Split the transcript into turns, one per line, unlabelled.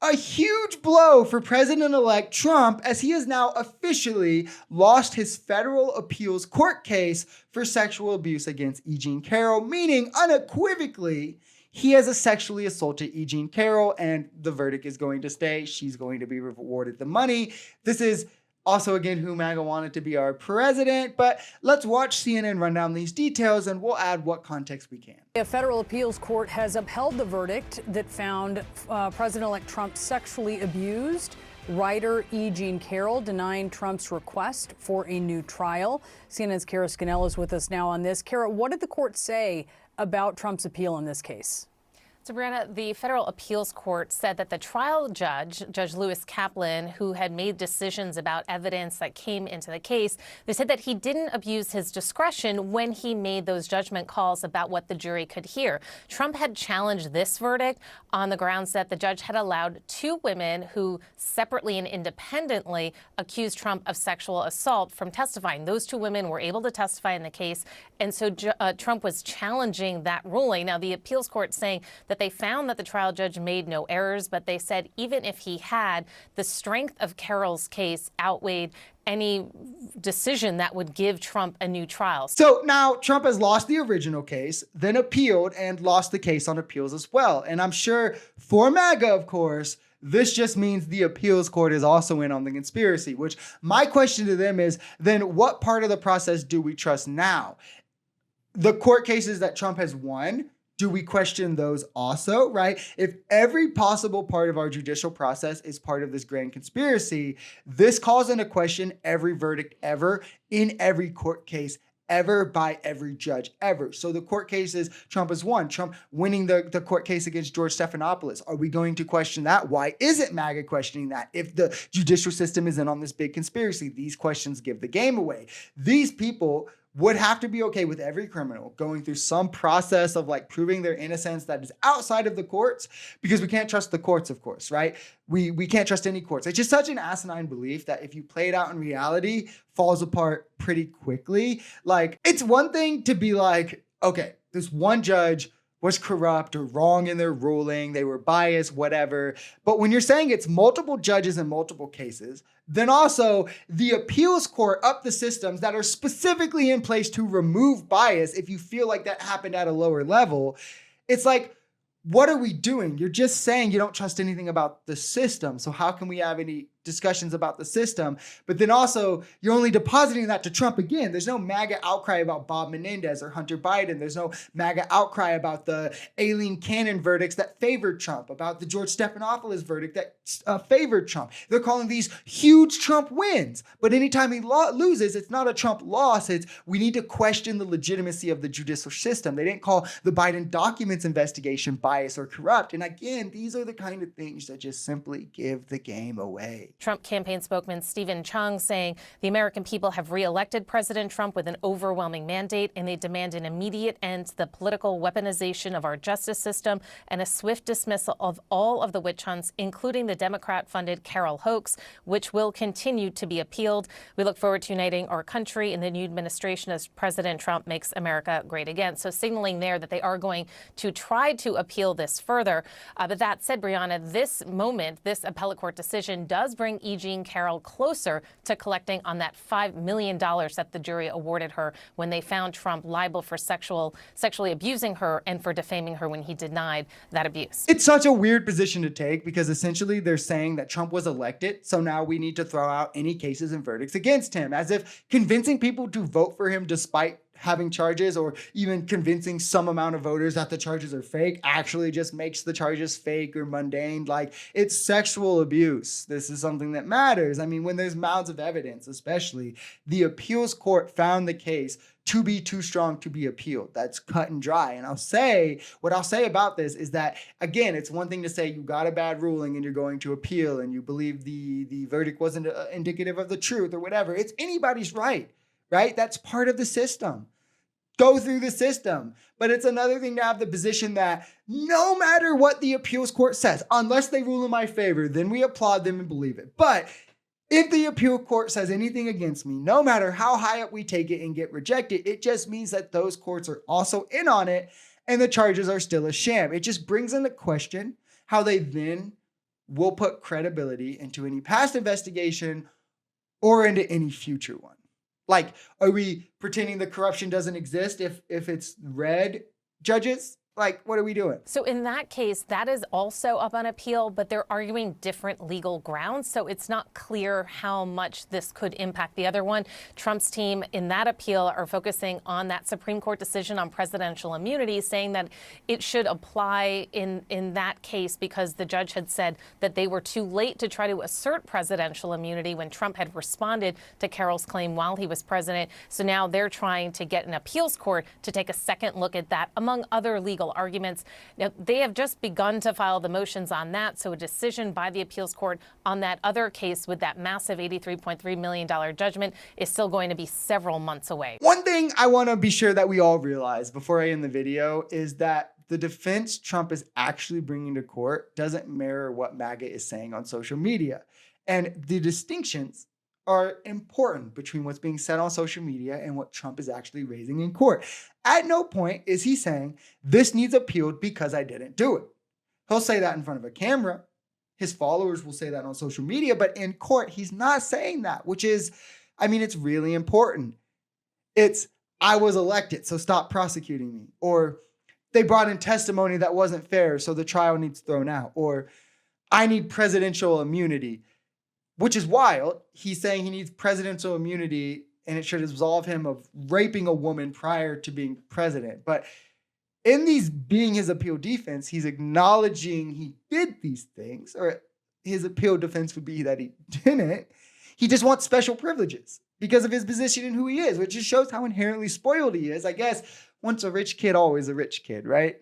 a huge blow for President-elect Trump, as he has now officially lost his federal appeals court case for sexual abuse against E. Jean Carroll, meaning unequivocally he has sexually assaulted E. Jean Carroll, and the verdict is going to stay. She's going to be rewarded the money. This is also, again, who MAGA wanted to be our president. But let's watch CNN run down these details, and we'll add what context we can.
A federal appeals court has upheld the verdict that found President-elect Trump sexually abused writer E. Jean Carroll, denying Trump's request for a new trial. CNN's Kara Scannell is with us now on this. Kara, what did the court say about Trump's appeal in this case?
So, Brianna, the federal appeals court said that the trial judge, Judge Lewis Kaplan, who had made decisions about evidence that came into the case, they said that he didn't abuse his discretion when he made those judgment calls about what the jury could hear. Trump had challenged this verdict on the grounds that the judge had allowed two women who separately and independently accused Trump of sexual assault from testifying. Those two women were able to testify in the case, and so Trump was challenging that ruling. Now, the appeals court saying that they found that the trial judge made no errors, but they said even if he had, the strength of Carroll's case outweighed any decision that would give Trump a new trial.
So now Trump has lost the original case, then appealed and lost the case on appeals as well. And I'm sure for MAGA, of course, this just means the appeals court is also in on the conspiracy, which my question to them is, then what part of the process do we trust now? The court cases that Trump has won, do we question those also, right? If every possible part of our judicial process is part of this grand conspiracy, this calls into question every verdict ever in every court case ever by every judge ever. So the court cases Trump has won, Trump winning the court case against George Stephanopoulos. Are we going to question that? Why isn't MAGA questioning that? If the judicial system is in on this big conspiracy, these questions give the game away. These people would have to be okay with every criminal going through some process of like proving their innocence that is outside of the courts, because we can't trust the courts, of course, right? We can't trust any courts. It's just such an asinine belief that if you play it out in reality, falls apart pretty quickly. Like, it's one thing to be like, okay, this one judge was corrupt or wrong in their ruling, they were biased, whatever. But when you're saying it's multiple judges in multiple cases, then also the appeals court up the systems that are specifically in place to remove bias if you feel like that happened at a lower level, it's like, what are we doing? You're just saying you don't trust anything about the system. So how can we have any discussions about the system? But then also, you're only depositing that to Trump again. There's no MAGA outcry about Bob Menendez or Hunter Biden. There's no MAGA outcry about the Aileen Cannon verdicts that favored Trump, about the George Stephanopoulos verdict that favored Trump. They're calling these huge Trump wins. But anytime he loses, it's not a Trump loss. It's we need to question the legitimacy of the judicial system. They didn't call the Biden documents investigation biased or corrupt. And again, these are the kind of things that just simply give the game away.
Trump campaign spokesman Stephen Chung saying the American people have reelected President Trump with an overwhelming mandate, and they demand an immediate end to the political weaponization of our justice system and a swift dismissal of all of the witch hunts, including the Democrat-funded Carroll hoax, which will continue to be appealed. We look forward to uniting our country in the new administration as President Trump makes America great again. So signaling there that they are going to try to appeal this further. But that said, Brianna, this moment, this appellate court decision does bring E. Jean Carroll closer to collecting on that $5 million that the jury awarded her when they found Trump liable for sexually abusing her and for defaming her when he denied that abuse.
It's such a weird position to take, because essentially they're saying that Trump was elected, so now we need to throw out any cases and verdicts against him, as if convincing people to vote for him despite having charges, or even convincing some amount of voters that the charges are fake, actually just makes the charges fake or mundane. Like, it's sexual abuse. This is something that matters. I mean, when there's mounds of evidence, especially, the appeals court found the case to be too strong to be appealed. That's cut and dry. And what I'll say about this is that, again, it's one thing to say you got a bad ruling and you're going to appeal and you believe the verdict wasn't indicative of the truth or whatever. It's anybody's right? That's part of the system. Go through the system. But it's another thing to have the position that no matter what the appeals court says, unless they rule in my favor, then we applaud them and believe it. But if the appeal court says anything against me, no matter how high up we take it and get rejected, it just means that those courts are also in on it and the charges are still a sham. It just brings into question how they then will put credibility into any past investigation or into any future one. Like, are we pretending the corruption doesn't exist if it's red judges? Like, what are we doing?
So in that case, that is also up on appeal, but they're arguing different legal grounds. So it's not clear how much this could impact the other one. Trump's team in that appeal are focusing on that Supreme Court decision on presidential immunity, saying that it should apply in that case because the judge had said that they were too late to try to assert presidential immunity when Trump had responded to Carroll's claim while he was president. So now they're trying to get an appeals court to take a second look at that, among other legal arguments. Now, they have just begun to file the motions on that, so a decision by the appeals court on that other case with that massive $83.3 million judgment is still going to be several months away.
One thing I want to be sure that we all realize before I end the video is that the defense Trump is actually bringing to court doesn't mirror what MAGA is saying on social media. And the distinctions are important between what's being said on social media and what Trump is actually raising in court. At no point is he saying, this needs appealed because I didn't do it. He'll say that in front of a camera. His followers will say that on social media, but in court, he's not saying that, which is, I mean, it's really important. It's, I was elected, so stop prosecuting me. Or they brought in testimony that wasn't fair, so the trial needs thrown out. Or I need presidential immunity. Which is wild. He's saying he needs presidential immunity and it should absolve him of raping a woman prior to being president. But in these being his appeal defense, he's acknowledging he did these things, or his appeal defense would be that he didn't. He just wants special privileges because of his position and who he is, which just shows how inherently spoiled he is. I guess once a rich kid, always a rich kid, right?